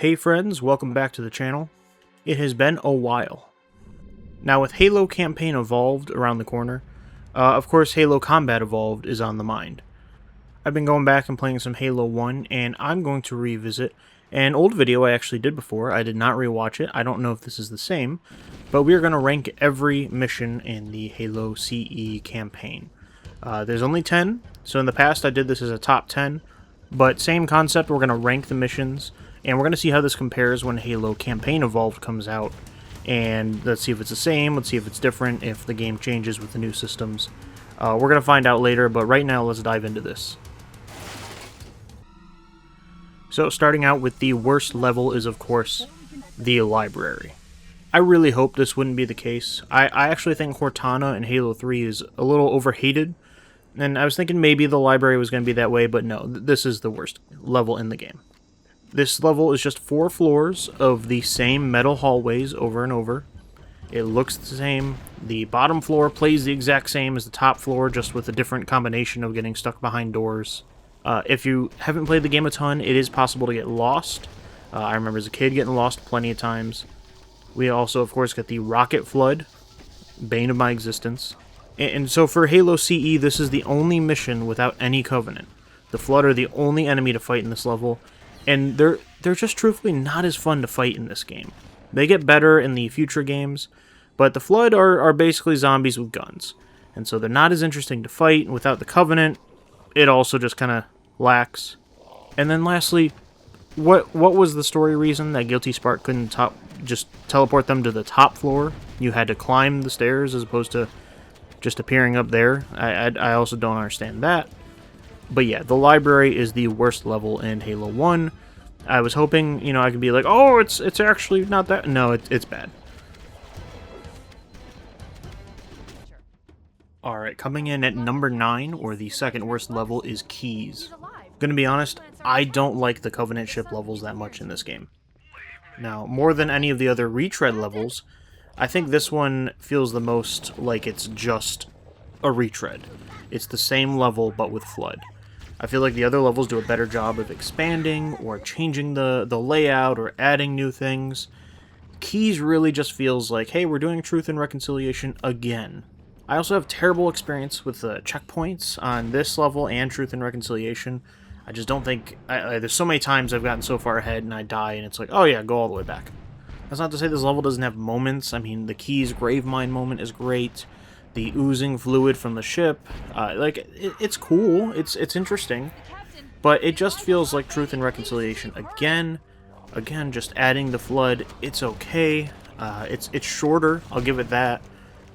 Hey friends, welcome back to the channel. It has been a while. Now with Halo Campaign Evolved around the corner, of course Halo Combat Evolved is on the mind. I've been going back and playing some Halo 1, and I'm going to revisit an old video I actually did before. I did not rewatch it, I don't know if this is the same, but we are going to rank every mission in the Halo CE campaign. There's only 10, so in the past I did this as a top 10, but same concept, we're going to rank the missions, and we're going to see how this compares when Halo Campaign Evolved comes out. And let's see if it's the same, let's see if it's different, if the game changes with the new systems. We're going to find out later, but right now let's dive into this. So starting out with the worst level is, of course, the library. I really hope this wouldn't be the case. I actually think Cortana in Halo 3 is a little overhated. And I was thinking maybe the library was going to be that way, but no, this is the worst level in the game. This level is just 4 floors of the same metal hallways over and over. It looks the same. The bottom floor plays the exact same as the top floor, just with a different combination of getting stuck behind doors. If you haven't played the game a ton, it is possible to get lost. I remember as a kid getting lost plenty of times. We also, of course, got the rocket flood, bane of my existence. And so for Halo CE, this is the only mission without any Covenant. The Flood are the only enemy to fight in this level, and they're just truthfully not as fun to fight in this game. They get better in the future games, but the Flood are basically zombies with guns. And so they're not as interesting to fight. Without the Covenant, it also just kind of lacks. And then lastly, what was the story reason that Guilty Spark couldn't just teleport them to the top floor? You had to climb the stairs as opposed to just appearing up there. I also don't understand that. But yeah, the library is the worst level in Halo 1. I was hoping, I could be like, oh, it's actually not that. No, it's bad. Alright, coming in at number 9, or the second worst level, is Keys. Gonna be honest, I don't like the Covenant ship levels that much in this game. Now, more than any of the other retread levels, I think this one feels the most like it's just a retread. It's the same level, but with Flood. I feel like the other levels do a better job of expanding, or changing the layout, or adding new things. Keys really just feels like, hey, we're doing Truth and Reconciliation again. I also have terrible experience with the checkpoints on this level and Truth and Reconciliation. I just don't think... there's so many times I've gotten so far ahead and I die, and it's like, oh yeah, go all the way back. That's not to say this level doesn't have moments. I mean, the Keys Gravemind moment is great. The oozing fluid from the ship, it's cool, it's interesting, but it just feels like Truth and Reconciliation again, just adding the Flood, it's okay, it's shorter, I'll give it that,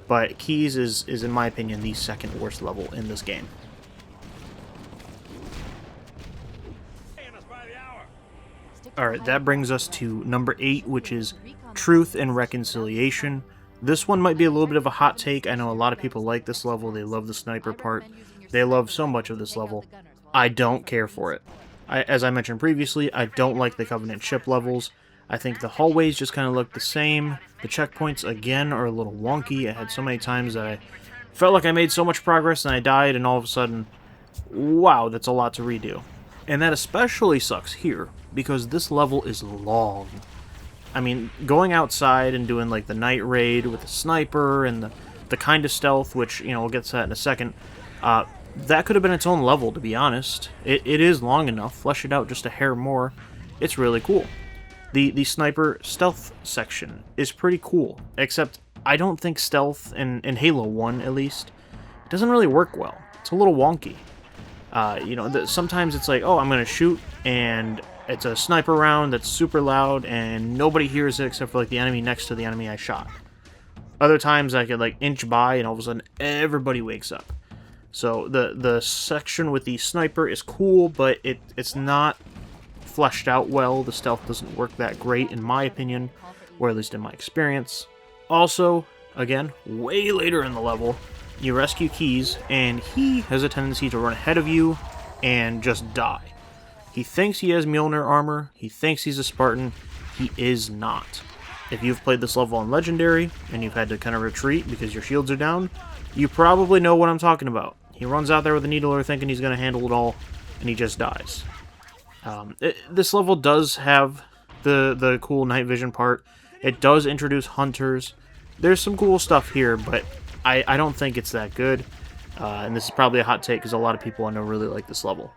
but Keys is in my opinion the second worst level in this game. Alright, that brings us to number 8, which is Truth and Reconciliation. This one might be a little bit of a hot take. I know a lot of people like this level. They love the sniper part. They love so much of this level. I don't care for it. As I mentioned previously, I don't like the Covenant ship levels. I think the hallways just kind of look the same. The checkpoints, again, are a little wonky. I had so many times that I felt like I made so much progress and I died, and all of a sudden, wow, that's a lot to redo. And that especially sucks here, because this level is long. I mean, going outside and doing like the night raid with the sniper and the kind of stealth, which, we'll get to that in a second, that could have been its own level, to be honest. It is long enough. Flesh it out just a hair more. It's really cool. The sniper stealth section is pretty cool, except I don't think stealth, in Halo 1 at least, doesn't really work well. It's a little wonky. Sometimes it's like, oh, I'm going to shoot, and it's a sniper round that's super loud, and nobody hears it except for, like, the enemy next to the enemy I shot. Other times I could, like, inch by, and all of a sudden everybody wakes up. So the section with the sniper is cool, but it's not fleshed out well. The stealth doesn't work that great, in my opinion, or at least in my experience. Also, again, way later in the level, you rescue Keys, and he has a tendency to run ahead of you and just die. He thinks he has Mjolnir armor, he thinks he's a Spartan, he is not. If you've played this level on Legendary, and you've had to kind of retreat because your shields are down, you probably know what I'm talking about. He runs out there with a needler thinking he's going to handle it all, and he just dies. This level does have the cool night vision part. It does introduce hunters. There's some cool stuff here, but I don't think it's that good. And this is probably a hot take because a lot of people I know really like this level.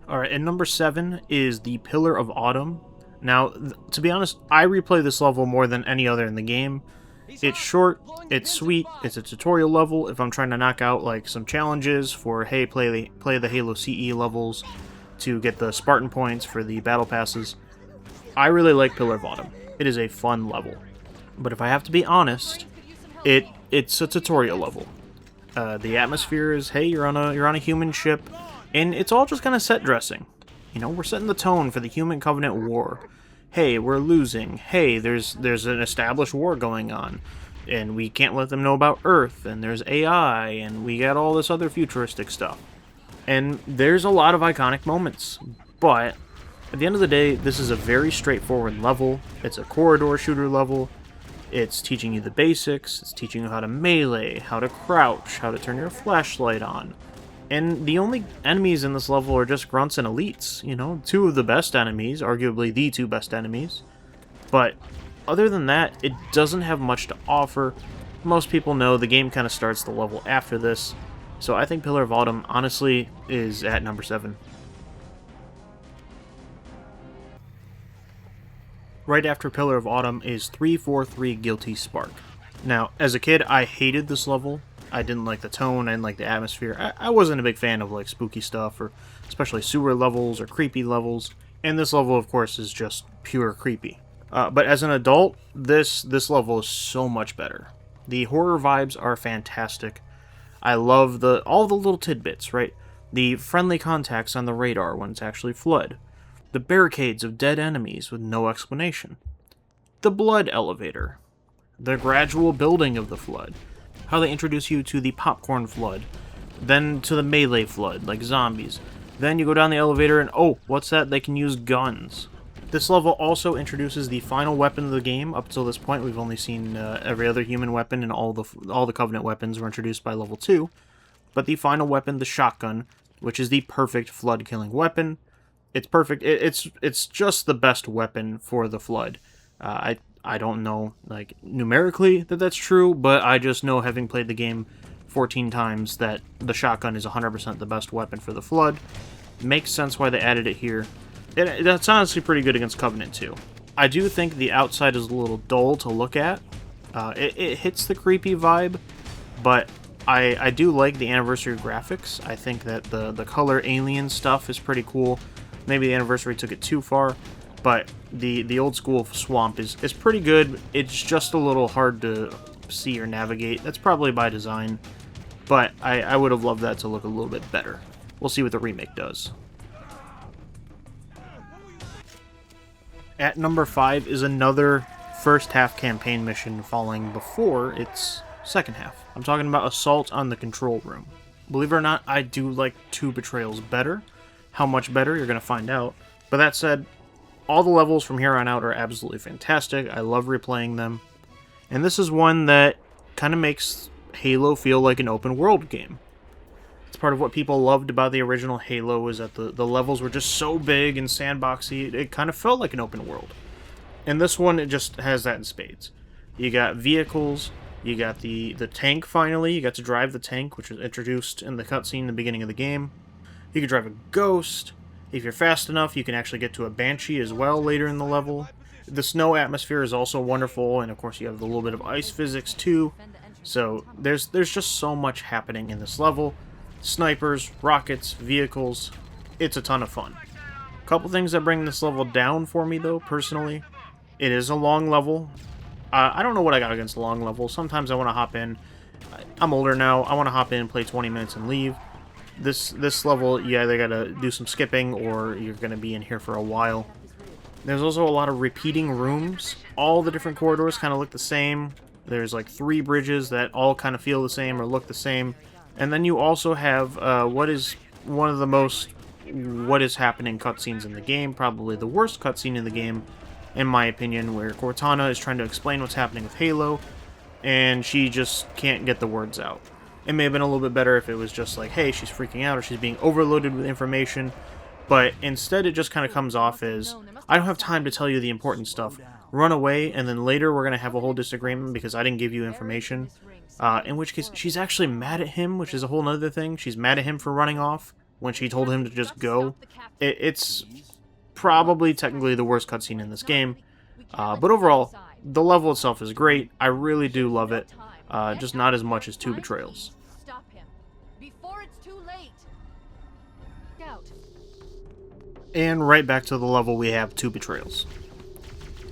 Alright, and number 7 is the Pillar of Autumn. Now, to be honest, I replay this level more than any other in the game. It's short, it's sweet, it's a tutorial level if I'm trying to knock out like some challenges for, hey, play the Halo CE levels to get the Spartan points for the battle passes. I really like Pillar of Autumn. It is a fun level. But if I have to be honest, it's a tutorial level. The atmosphere is, hey, you're on a human ship, and it's all just kind of set dressing. You know, we're setting the tone for the Human Covenant War. Hey, we're losing. Hey, there's an established war going on, and we can't let them know about Earth, and there's AI, and we got all this other futuristic stuff. And there's a lot of iconic moments, but at the end of the day, this is a very straightforward level. It's a corridor shooter level. It's teaching you the basics. It's teaching you how to melee, how to crouch, how to turn your flashlight on. And the only enemies in this level are just grunts and elites, you know, 2 of the best enemies, arguably the 2 best enemies. But other than that, it doesn't have much to offer. Most people know the game kind of starts the level after this, so I think Pillar of Autumn, honestly, is at number 7. Right after Pillar of Autumn is 343 Guilty Spark. Now, as a kid, I hated this level. I didn't like the tone, I didn't like the atmosphere. I wasn't a big fan of like spooky stuff, or especially sewer levels or creepy levels. And this level, of course, is just pure creepy. But as an adult, this level is so much better. The horror vibes are fantastic. I love all the little tidbits, right? The friendly contacts on the radar when it's actually flood. The barricades of dead enemies with no explanation. The blood elevator. The gradual building of the flood. How they introduce you to the popcorn flood, then to the melee flood, like zombies. Then you go down the elevator and, oh, what's that? They can use guns. This level also introduces the final weapon of the game. Up till this point, we've only seen every other human weapon, and all the Covenant weapons were introduced by level 2. But the final weapon, the shotgun, which is the perfect flood-killing weapon. It's perfect. It's just the best weapon for the flood. I don't know, like, numerically that that's true, but I just know, having played the game 14 times, that the shotgun is 100% the best weapon for the flood. Makes sense why they added it here. That's honestly pretty good against Covenant, too. I do think the outside is a little dull to look at. It hits the creepy vibe, but I do like the Anniversary graphics. I think that the color alien stuff is pretty cool. Maybe the Anniversary took it too far. But the old school swamp is pretty good. It's just a little hard to see or navigate. That's probably by design. But I would have loved that to look a little bit better. We'll see what the remake does. At number 5 is another first half campaign mission falling before its second half. I'm talking about Assault on the Control Room. Believe it or not, I do like 2 Betrayals better. How much better, you're going to find out. But that said, all the levels from here on out are absolutely fantastic. I love replaying them. And this is one that kind of makes Halo feel like an open world game. It's part of what people loved about the original Halo, is that the levels were just so big and sandboxy. It kind of felt like an open world. And this one, it just has that in spades. You got vehicles, you got the tank finally. You got to drive the tank, which was introduced in the cutscene in the beginning of the game. You can drive a ghost. If you're fast enough, you can actually get to a Banshee as well later in the level. The snow atmosphere is also wonderful, and of course you have a little bit of ice physics too. So there's just so much happening in this level. Snipers, rockets, vehicles. It's a ton of fun. A couple things that bring this level down for me though, personally. It is a long level. I don't know what I got against long levels. Sometimes I want to hop in. I'm older now. I want to hop in, play 20 minutes, and leave. This level, you either gotta do some skipping, or you're gonna be in here for a while. There's also a lot of repeating rooms. All the different corridors kind of look the same. There's like 3 bridges that all kind of feel the same or look the same. And then you also have what is one of the most what is happening cutscenes in the game, probably the worst cutscene in the game, in my opinion, where Cortana is trying to explain what's happening with Halo, and she just can't get the words out. It may have been a little bit better if it was just like, hey, she's freaking out or she's being overloaded with information. But instead it just kind of comes off as, I don't have time to tell you the important stuff. Run away, and then later we're going to have a whole disagreement because I didn't give you information. In which case, she's actually mad at him, which is a whole other thing. She's mad at him for running off when she told him to just go. It's probably technically the worst cutscene in this game. But overall, the level itself is great. I really do love it. Just not as much as 2 Betrayals. And right back to the level we have 2 Betrayals.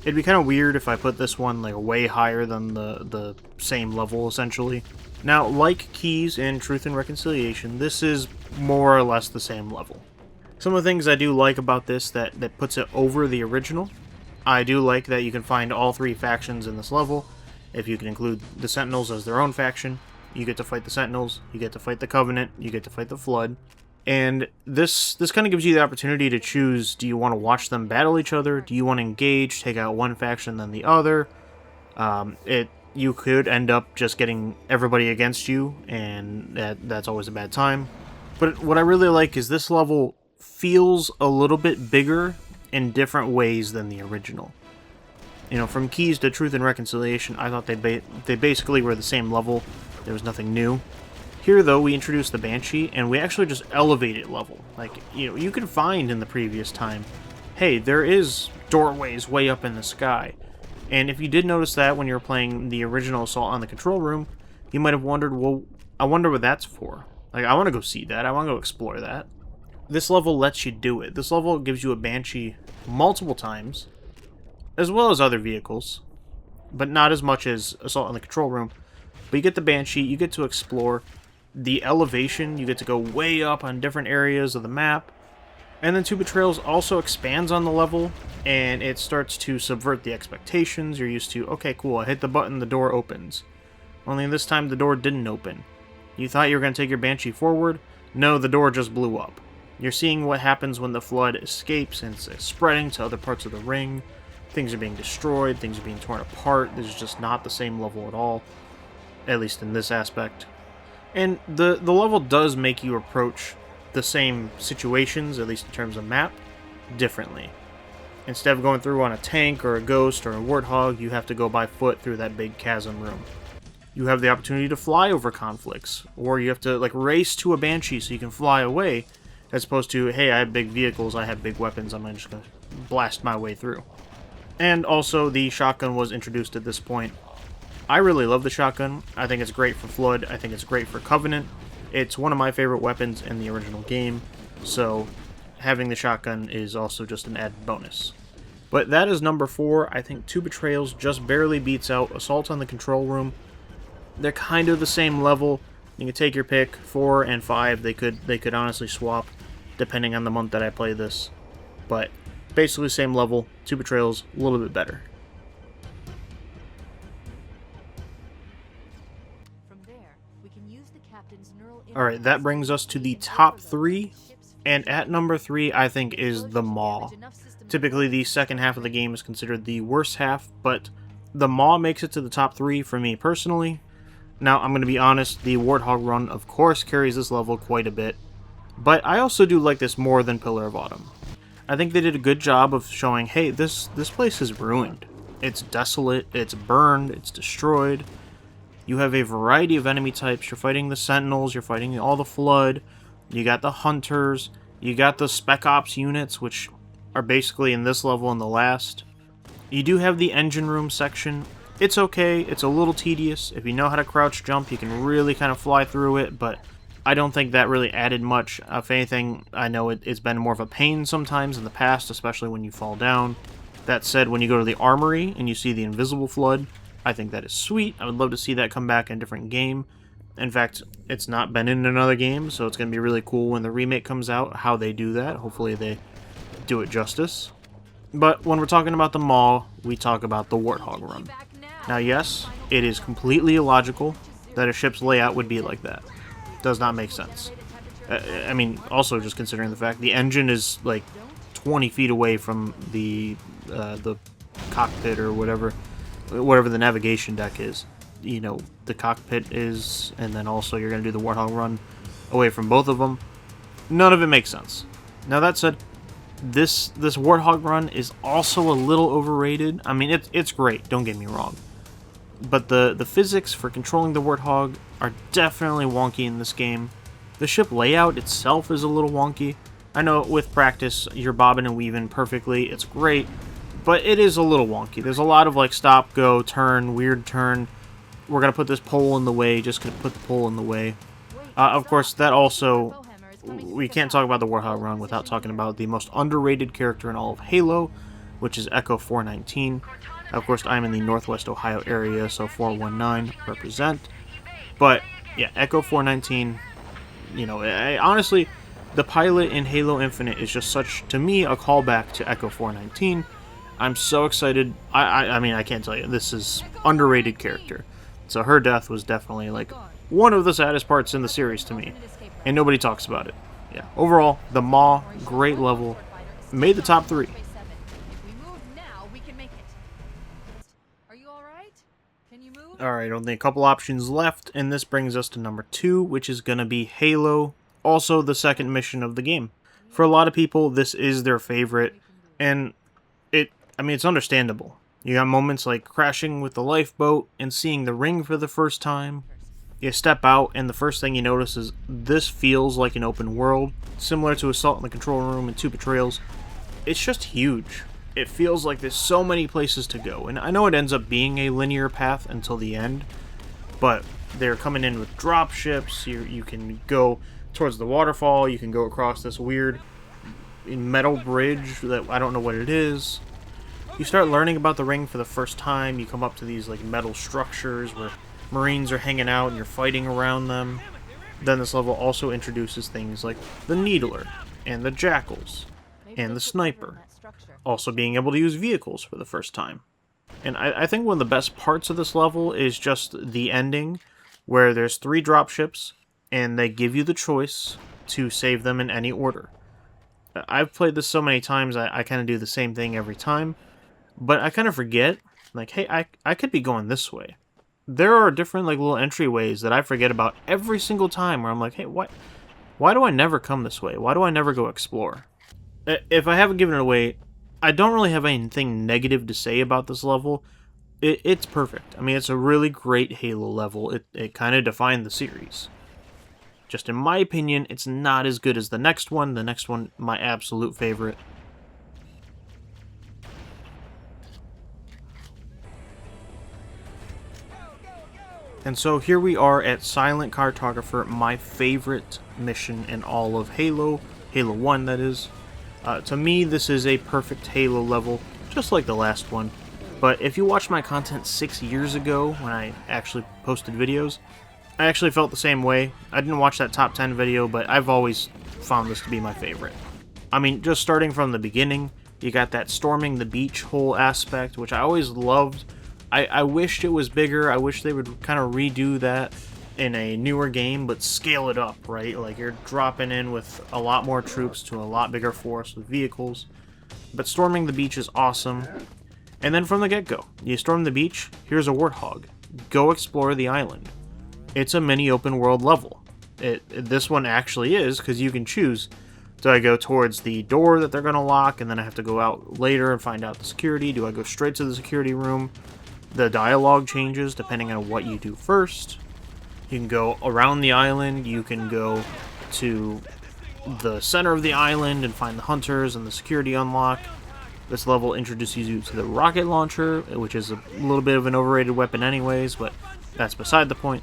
It'd be kind of weird if I put this one like way higher than the same level, essentially. Now, like Keys in Truth and Reconciliation, this is more or less the same level. Some of the things I do like about this that puts it over the original, I do like that you can find all 3 factions in this level. If you can include the Sentinels as their own faction, you get to fight the Sentinels, you get to fight the Covenant, you get to fight the Flood. And this kind of gives you the opportunity to choose, do you want to watch them battle each other? Do you want to engage, take out one faction then the other? You could end up just getting everybody against you, and that's always a bad time. But what I really like is this level feels a little bit bigger in different ways than the original. You know, from Keys to Truth and Reconciliation, I thought they basically were the same level. There was nothing new. Here, though, we introduced the Banshee, and we actually just elevated level. Like, you know, you could find in the previous time, hey, there is doorways way up in the sky. And if you did notice that when you were playing the original Assault on the Control Room, you might have wondered, well, I wonder what that's for. Like, I want to go see that. I want to go explore that. This level lets you do it. This level gives you a Banshee multiple times, as well as other vehicles, but not as much as Assault on the Control Room. But you get the Banshee, you get to explore. The elevation, you get to go way up on different areas of the map. And then 2 Betrayals also expands on the level, and it starts to subvert the expectations. You're used to, okay, cool, I hit the button, the door opens. Only this time the door didn't open. You thought you were going to take your Banshee forward? No, the door just blew up. You're seeing what happens when the Flood escapes and it's spreading to other parts of the ring. Things are being destroyed, things are being torn apart. This is just not the same level at all, at least in this aspect. And the level does make you approach the same situations, at least in terms of map, differently. Instead of going through on a tank or a ghost or a warthog, you have to go by foot through that big chasm room. You have the opportunity to fly over conflicts, or you have to like race to a Banshee so you can fly away, as opposed to, hey, I have big vehicles, I have big weapons, I'm just going to blast my way through. And also, the shotgun was introduced at this point. I really love the shotgun. I think it's great for Flood. I think it's great for Covenant. It's one of my favorite weapons in the original game, so having the shotgun is also just an added bonus. But that is number 4. I think 2 Betrayals just barely beats out Assault on the Control Room. They're kind of the same level. You can take your pick. 4 and 5, they could honestly swap, depending on the month that I play this. But basically same level. 2 Betrayals, a little bit better. Alright, that brings us to the top 3, and at number 3, I think, is the Maw. Typically, the second half of the game is considered the worst half, but the Maw makes it to the top 3 for me personally. Now, I'm going to be honest, the Warthog run, of course, carries this level quite a bit, but I also do like this more than Pillar of Autumn. I think they did a good job of showing, hey, this place is ruined. It's desolate, it's burned, it's destroyed. You have a variety of enemy types. You're fighting the Sentinels, you're fighting all the Flood, you got the Hunters, you got the Spec Ops units, which are basically in this level and the last. You do have the engine room section. It's okay, it's a little tedious. If you know how to crouch jump, you can really kind of fly through it, but I don't think that really added much. If anything, I know it's been more of a pain sometimes in the past, especially when you fall down. That said, when you go to the Armory and you see the Invisible Flood, I think that is sweet. I would love to see that come back in a different game. In fact, it's not been in another game, so it's going to be really cool when the remake comes out, how they do that. Hopefully they do it justice. But when we're talking about the Maw, we talk about the Warthog run. Now yes, it is completely illogical that a ship's layout would be like that. Does not make sense. I mean, also just considering the fact the engine is like 20 feet away from the cockpit or whatever the navigation deck is. you know, the cockpit is, and then also you're going to do the Warthog run away from both of them. None of it makes sense. Now that said, this Warthog run is also a little overrated. I mean, it's great, don't get me wrong. But the physics for controlling the Warthog are definitely wonky in this game. The ship layout itself is a little wonky. I know with practice, you're bobbing and weaving perfectly, it's great, but it is a little wonky. There's a lot of like stop, go, turn, weird turn. We're going to put this pole in the way, just going to put the pole in the way. Of course, that also, we can't talk about the Warthog run without talking about the most underrated character in all of Halo, which is Echo 419. Of course, I'm in the Northwest Ohio area, so 419 represent. But, yeah, Echo 419, you know, honestly, the pilot in Halo Infinite is just such, to me, a callback to Echo 419. I'm so excited. I mean, I can't tell you, this is underrated character. So her death was definitely, like, one of the saddest parts in the series to me. And nobody talks about it. Yeah, overall, the Maw, great level, made the top 3. Alright, only a couple options left, and this brings us to number 2, which is going to be Halo, also the second mission of the game. For a lot of people, this is their favorite, and I mean, it's understandable. You got moments like crashing with the lifeboat and seeing the ring for the first time. You step out, and the first thing you notice is this feels like an open world, similar to Assault in the Control Room and 2 Betrayals. It's just huge. It feels like there's so many places to go, and I know it ends up being a linear path until the end, but they're coming in with drop ships. You can go towards the waterfall, you can go across this weird metal bridge that I don't know what it is. You start learning about the ring for the first time. You come up to these like metal structures where Marines are hanging out and you're fighting around them. Then this level also introduces things like the Needler and the Jackals and the Sniper, also being able to use vehicles for the first time. And I think one of the best parts of this level is just the ending, where there's 3 dropships, and they give you the choice to save them in any order. I've played this so many times, I kind of do the same thing every time, but I kind of forget, like, hey, I could be going this way. There are different like little entryways that I forget about every single time, where I'm like, hey, why do I never come this way? Why do I never go explore? If I haven't given it away, I don't really have anything negative to say about this level. It's perfect. I mean, it's a really great Halo level. It kind of defined the series. Just in my opinion, it's not as good as the next one. The next one, my absolute favorite. And so here we are at Silent Cartographer, my favorite mission in all of Halo. Halo 1, that is. To me, this is a perfect Halo level, just like the last one. But if you watched my content 6 years ago, when I actually posted videos, I actually felt the same way. I didn't watch that top 10 video, but I've always found this to be my favorite. I mean, just starting from the beginning, you got that storming the beach whole aspect, which I always loved. I wished it was bigger. I wish they would kind of redo that in a newer game, but scale it up, right? Like, you're dropping in with a lot more troops to a lot bigger force with vehicles. But storming the beach is awesome. And then from the get-go, you storm the beach, here's a Warthog. Go explore the island. It's a mini open world level. This one actually is, because you can choose. Do I go towards the door that they're going to lock, and then I have to go out later and find out the security? Do I go straight to the security room? The dialogue changes depending on what you do first. You can go around the island, you can go to the center of the island and find the hunters and the security unlock. This level introduces you to the rocket launcher, which is a little bit of an overrated weapon anyways, but that's beside the point.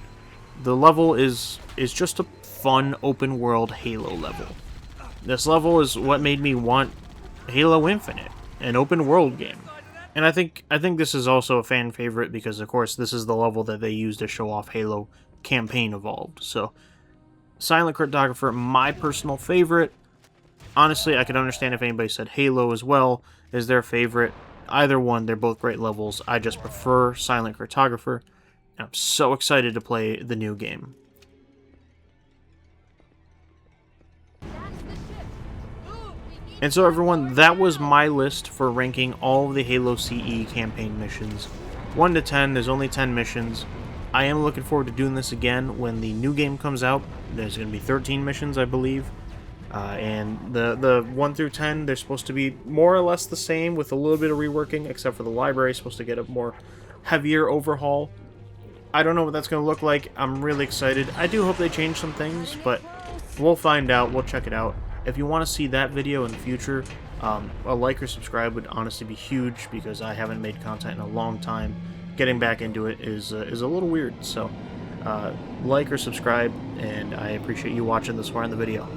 The level is just a fun open world Halo level. This level is what made me want Halo Infinite, an open world game. And I think this is also a fan favorite because, of course, this is the level that they used to show off Halo Campaign Evolved. So, Silent Cartographer, my personal favorite. Honestly, I could understand if anybody said Halo as well is their favorite. Either one, they're both great levels. I just prefer Silent Cartographer. And I'm so excited to play the new game. And so everyone, that was my list for ranking all of the Halo CE campaign missions. 1 to 10, there's only 10 missions. I am looking forward to doing this again when the new game comes out. There's going to be 13 missions, I believe. And the 1 through 10, they're supposed to be more or less the same with a little bit of reworking, except for the library is supposed to get a more heavier overhaul. I don't know what that's going to look like. I'm really excited. I do hope they change some things, but we'll find out. We'll check it out. If you want to see that video in the future, a like or subscribe would honestly be huge, because I haven't made content in a long time. Getting back into it is a little weird, so like or subscribe, and I appreciate you watching this far in the video.